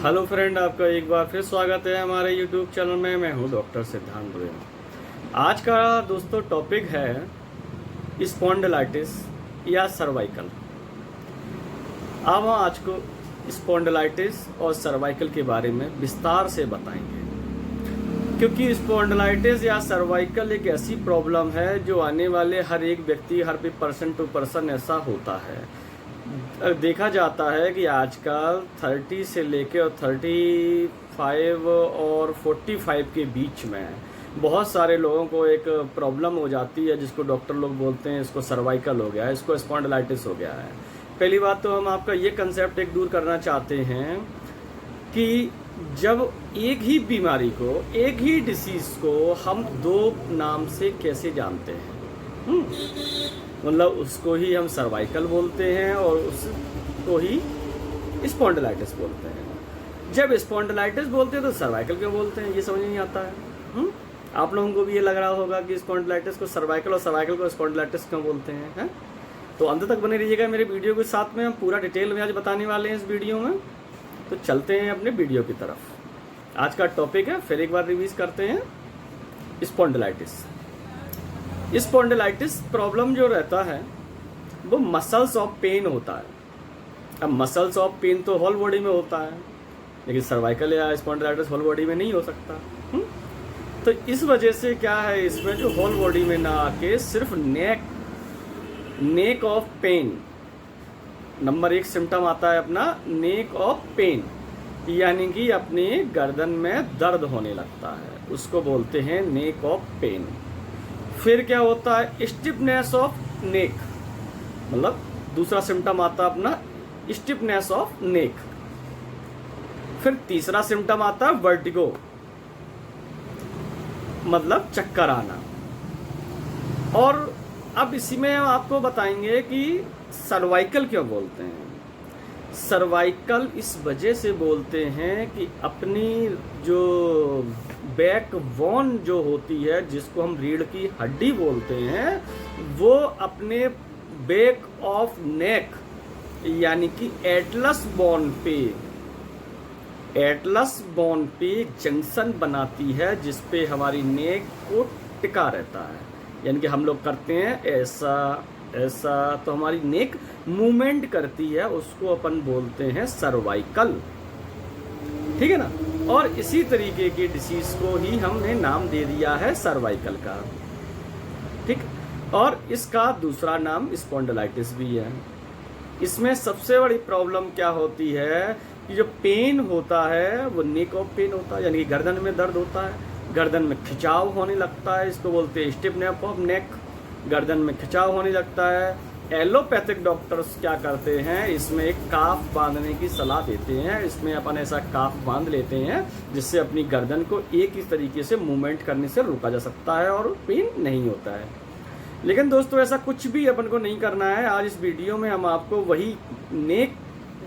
Hello friend, आपका एक बार फिर स्वागत है हमारे यूट्यूब चैनल में। मैं हूं डॉक्टर सिद्धांत दुबे। आज का दोस्तों टॉपिक है स्पॉन्डिलाइटिस या सर्वाइकल। अब हम आज को स्पॉन्डिलाइटिस और सर्वाइकल के बारे में विस्तार से बताएंगे, क्योंकि स्पॉन्डिलाइटिस या सर्वाइकल एक ऐसी प्रॉब्लम है जो आने वाले हर एक व्यक्ति, हर पर्सन टू पर्सन ऐसा होता है। देखा जाता है कि आजकल 30 से लेके और 35 और 45 के बीच में बहुत सारे लोगों को एक प्रॉब्लम हो जाती है, जिसको डॉक्टर लोग बोलते हैं इसको सर्वाइकल हो गया है, इसको स्पॉन्डिलाइटिस हो गया है। पहली बात तो हम आपका ये कंसेप्ट एक दूर करना चाहते हैं कि जब एक ही बीमारी को, एक ही डिसीज़ को हम दो नाम से कैसे जानते हैं। मतलब उसको ही हम सर्वाइकल बोलते हैं और उसको ही स्पॉन्डिलाइटिस बोलते हैं। जब स्पॉन्डिलाइटिस बोलते हैं तो सर्वाइकल क्यों बोलते हैं, ये समझ नहीं आता है। आप लोगों को भी ये लग रहा होगा कि स्पॉन्डिलाइटिस को सर्वाइकल और सर्वाइकल को स्पॉन्डिलाइटिस क्यों बोलते हैं। तो अंत तक बने रहिएगा मेरे वीडियो के साथ में। हम पूरा डिटेल में आज बताने वाले हैं इस वीडियो में। तो चलते हैं अपने वीडियो की तरफ। आज का टॉपिक है, फिर एक बार रिवीज करते हैं, स्पॉन्डिलाइटिस। स्पॉन्डिलाइटिस प्रॉब्लम जो रहता है वो मसल्स ऑफ पेन होता है। अब मसल्स ऑफ पेन तो होल बॉडी में होता है, लेकिन सर्वाइकल या स्पॉन्डिलाइटिस होल बॉडी में नहीं हो सकता। तो इस वजह से क्या है, इसमें जो होल बॉडी में ना आके सिर्फ neck of pain, number 1 symptom आता है अपना नेक ऑफ पेन, यानी कि अपने गर्दन में दर्द होने लगता है, उसको बोलते हैं नेक ऑफ पेन। फिर क्या होता है, स्टिफनेस ऑफ नेक, मतलब दूसरा सिम्टम आता है अपना स्टिफनेस ऑफ नेक। फिर तीसरा सिम्टम आता है वर्टिगो, मतलब चक्कर आना। और अब इसी में हम आपको बताएंगे कि सर्वाइकल क्यों बोलते हैं। सर्वाइकल इस वजह से बोलते हैं कि अपनी जो बैक बोन जो होती है, जिसको हम रीढ़ की हड्डी बोलते हैं, वो अपने बैक ऑफ नेक यानी कि एटलस बोन पे जंक्शन बनाती है, जिसपे हमारी नेक को टिका रहता है। यानी कि हम लोग करते हैं ऐसा ऐसा, तो हमारी नेक मूवमेंट करती है, उसको अपन बोलते हैं सर्वाइकल। ठीक है ना। और इसी तरीके की डिसीज को ही हमने नाम दे दिया है सर्वाइकल का। ठीक। और इसका दूसरा नाम स्पॉन्डिलाइटिस भी है। इसमें सबसे बड़ी प्रॉब्लम क्या होती है कि जो पेन होता है वो नेक ऑफ पेन होता है, यानी कि गर्दन में दर्द होता है, गर्दन में खिंचाव होने लगता है, इसको बोलते हैं स्टिफनेस ऑफ नेक। गर्दन में खिंचाव होने लगता है। एलोपैथिक डॉक्टर्स क्या करते हैं, इसमें एक काफ बांधने की सलाह देते हैं। इसमें अपन ऐसा काफ बांध लेते हैं जिससे अपनी गर्दन को एक ही तरीके से मूवमेंट करने से रोका जा सकता है और पेन नहीं होता है। लेकिन दोस्तों ऐसा कुछ भी अपन को नहीं करना है। आज इस वीडियो में हम आपको वही नेक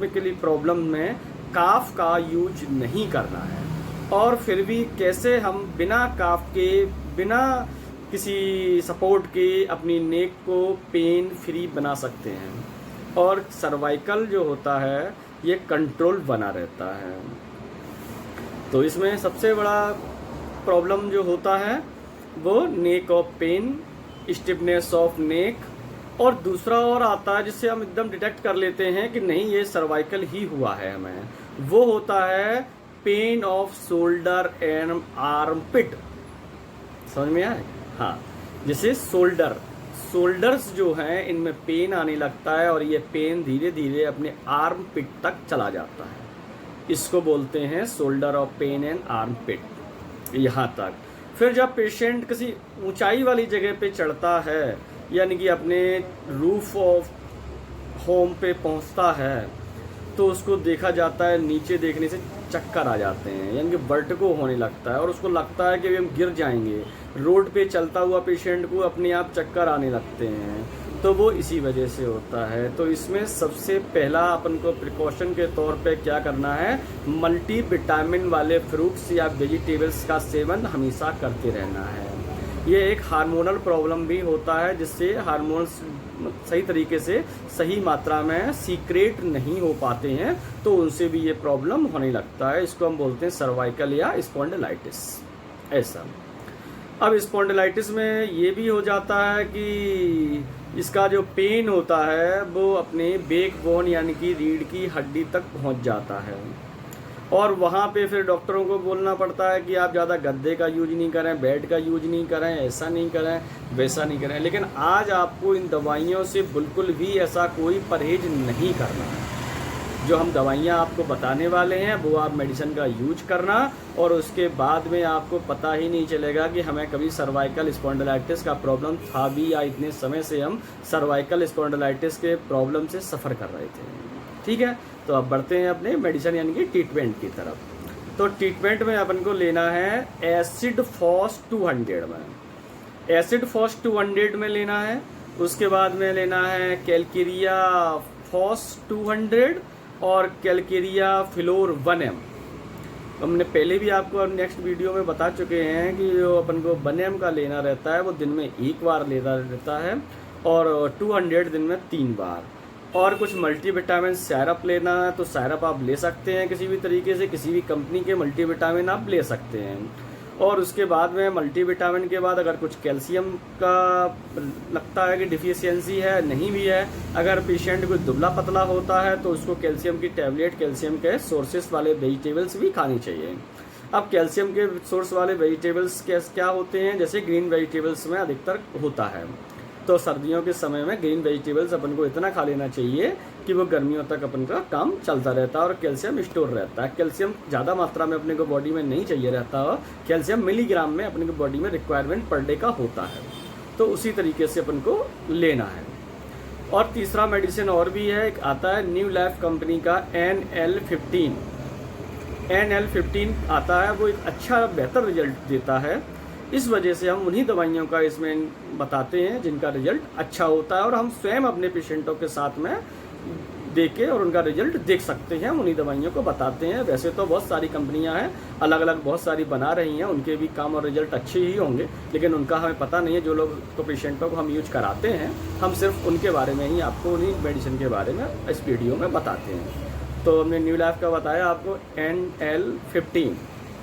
के लिए प्रॉब्लम में काफ का यूज नहीं करना है, और फिर भी कैसे हम बिना काफ के, बिना किसी सपोर्ट के अपनी नेक को पेन फ्री बना सकते हैं, और सर्वाइकल जो होता है ये कंट्रोल बना रहता है। तो इसमें सबसे बड़ा प्रॉब्लम जो होता है वो neck of pain, stiffness of neck, और दूसरा और आता है जिससे हम एकदम डिटेक्ट कर लेते हैं कि नहीं ये सर्वाइकल ही हुआ है हमें, वो होता है pain of shoulder and armpit. समझ में आए? हाँ, जैसे शोल्डर्स जो हैं इनमें पेन आने लगता है, और ये पेन धीरे धीरे अपने आर्म पिट तक चला जाता है, इसको बोलते हैं shoulder of pain and armpit, यहाँ तक। फिर जब पेशेंट किसी ऊंचाई वाली जगह पे चढ़ता है, यानी कि अपने रूफ ऑफ होम पे पहुँचता है, तो उसको देखा जाता है नीचे देखने से चक्कर आ जाते हैं, यानी कि वर्टिगो होने लगता है, और उसको लगता है कि अभी हम गिर जाएंगे। रोड पे चलता हुआ पेशेंट को अपने आप चक्कर आने लगते हैं, तो वो इसी वजह से होता है। तो इसमें सबसे पहला अपन को प्रिकॉशन के तौर पे क्या करना है, मल्टी विटामिन वाले फ्रूट्स या वेजिटेबल्स का सेवन हमेशा करते रहना है। ये एक हार्मोनल प्रॉब्लम भी होता है, जिससे हार्मोन्स सही तरीके से सही मात्रा में सीक्रेट नहीं हो पाते हैं, तो उनसे भी ये प्रॉब्लम होने लगता है। इसको हम बोलते हैं सर्वाइकल या स्पॉन्डिलाइटिस। ऐसा अब स्पॉन्डिलाइटिस में ये भी हो जाता है कि इसका जो पेन होता है वो अपने बैकबोन यानी कि रीढ़ की हड्डी तक पहुंच जाता है, और वहाँ पे फिर डॉक्टरों को बोलना पड़ता है कि आप ज़्यादा गद्दे का यूज नहीं करें, बेड का यूज नहीं करें, ऐसा नहीं करें, वैसा नहीं करें। लेकिन आज आपको इन दवाइयों से बिल्कुल भी ऐसा कोई परहेज नहीं करना है। जो हम दवाइयाँ आपको बताने वाले हैं वो आप मेडिसिन का यूज करना, और उसके बाद में आपको पता ही नहीं चलेगा कि हमें कभी सर्वाइकल स्पॉन्डिलाइटिस का प्रॉब्लम था भी, या इतने समय से हम सर्वाइकल स्पॉन्डिलाइटिस के प्रॉब्लम से सफ़र कर रहे थे। ठीक है, तो अब बढ़ते हैं अपने मेडिसिन यानी कि ट्रीटमेंट की तरफ। तो ट्रीटमेंट में अपन को लेना है एसिड फॉस 200 में, एसिड फॉस 200 में लेना है। उसके बाद में लेना है कैलकेरिया फॉस 200 और कैलकेरिया फ्लोर 1M। हमने पहले भी आपको नेक्स्ट वीडियो में बता चुके हैं कि जो अपन को 1M का लेना रहता है वो दिन में 1 बार लेना रहता है, और 200 दिन में 3 बार। और कुछ मल्टीविटामिन सिरप लेना है तो सिरप आप ले सकते हैं किसी भी तरीके से, किसी भी कंपनी के मल्टीविटामिन आप ले सकते हैं। और उसके बाद में मल्टीविटामिन के बाद अगर कुछ कैल्शियम का लगता है कि डिफिशियंसी है, नहीं भी है, अगर पेशेंट कोई दुबला पतला होता है तो उसको कैल्शियम की टैबलेट, कैल्शियम के सोर्सेस वाले वेजिटेबल्स भी खानी चाहिए। अब कैल्शियम के सोर्स वाले वेजिटेबल्स क्या होते हैं, जैसे ग्रीन वेजिटेबल्स में अधिकतर होता है। तो सर्दियों के समय में ग्रीन वेजिटेबल्स अपन को इतना खा लेना चाहिए कि वो गर्मियों तक अपन का काम चलता रहता है और कैल्शियम स्टोर रहता है। कैल्शियम ज़्यादा मात्रा में अपने को बॉडी में नहीं चाहिए रहता है, कैल्शियम मिलीग्राम में अपने को बॉडी में रिक्वायरमेंट पर डे का होता है, तो उसी तरीके से अपन को लेना है। और तीसरा मेडिसिन और भी है, एक आता है न्यू लाइफ कंपनी का NL15। NL15 आता है, वो एक अच्छा बेहतर रिजल्ट देता है। इस वजह से हम उन्हीं दवाइयों का इसमें बताते हैं जिनका रिजल्ट अच्छा होता है, और हम स्वयं अपने पेशेंटों के साथ में देके और उनका रिजल्ट देख सकते हैं, उन्हीं दवाइयों को बताते हैं। वैसे तो बहुत सारी कंपनियां हैं, अलग अलग बहुत सारी बना रही हैं, उनके भी काम और रिजल्ट अच्छे ही होंगे, लेकिन उनका हमें पता नहीं है। जो लोग तो पेशेंटों को हम यूज कराते हैं, हम सिर्फ उनके बारे में ही आपको उन्हीं मेडिसिन के बारे में इस वीडियो में बताते हैं। तो हमने न्यू लाइफ का बताया आपको NL15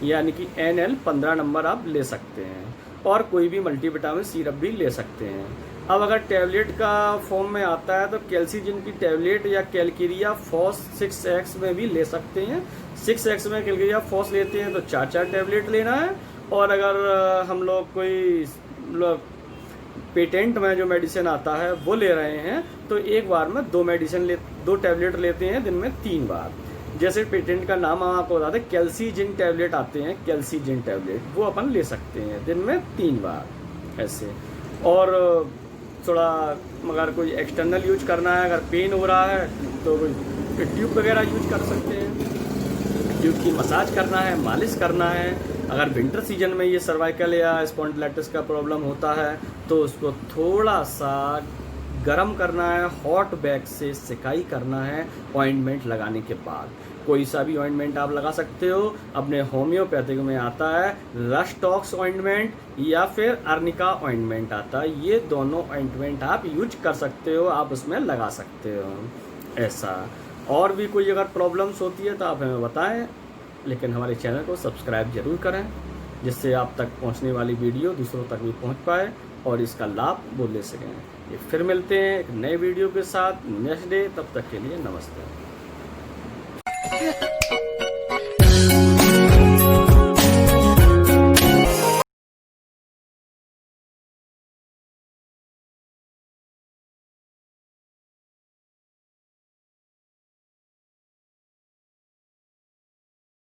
यानी कि NL15 नंबर आप ले सकते हैं, और कोई भी मल्टीविटामिन सिरप भी ले सकते हैं। अब अगर टैबलेट का फॉर्म में आता है तो कैल्सीजिन की टैबलेट या कैलकेरिया फॉस 6X में भी ले सकते हैं। 6X में कैलकेरिया फॉस लेते हैं तो 4 टैबलेट लेना है, और अगर हम लोग कोई पेटेंट में जो मेडिसिन आता है वो ले रहे हैं तो एक बार में 2 टैबलेट लेते हैं दिन में 3 बार। जैसे पेटेंट का नाम हम आपको बताते हैं, कैल्सीजिन टैबलेट आते हैं, कैल्सीजिन टैबलेट वो अपन ले सकते हैं दिन में 3 बार ऐसे। और थोड़ा अगर कोई एक्सटर्नल यूज करना है, अगर पेन हो रहा है तो कोई ट्यूब वगैरह यूज कर सकते हैं, ट्यूब की मसाज करना है, मालिश करना है। अगर विंटर सीजन में ये सर्वाइकल या स्पॉन्डिलाइटिस का प्रॉब्लम होता है तो उसको थोड़ा सा गरम करना है, हॉट बैग से सिकाई करना है ऑइंटमेंट लगाने के बाद। कोई सा भी ऑइंटमेंट आप लगा सकते हो, अपने होम्योपैथिक में आता है रस्टॉक्स ऑइंटमेंट या फिर अर्निका ऑइंटमेंट आता है, ये दोनों ऑइंटमेंट आप यूज कर सकते हो, आप उसमें लगा सकते हो ऐसा। और भी कोई अगर प्रॉब्लम्स होती है तो आप हमें बताएं, लेकिन हमारे चैनल को सब्सक्राइब जरूर करें, जिससे आप तक पहुंचने वाली वीडियो दूसरों तक भी पहुंच पाए और इसका लाभ वो ले सकें। ये फिर मिलते हैं एक नए वीडियो के साथ नेक्स्ट डे, तब तक के लिए नमस्ते।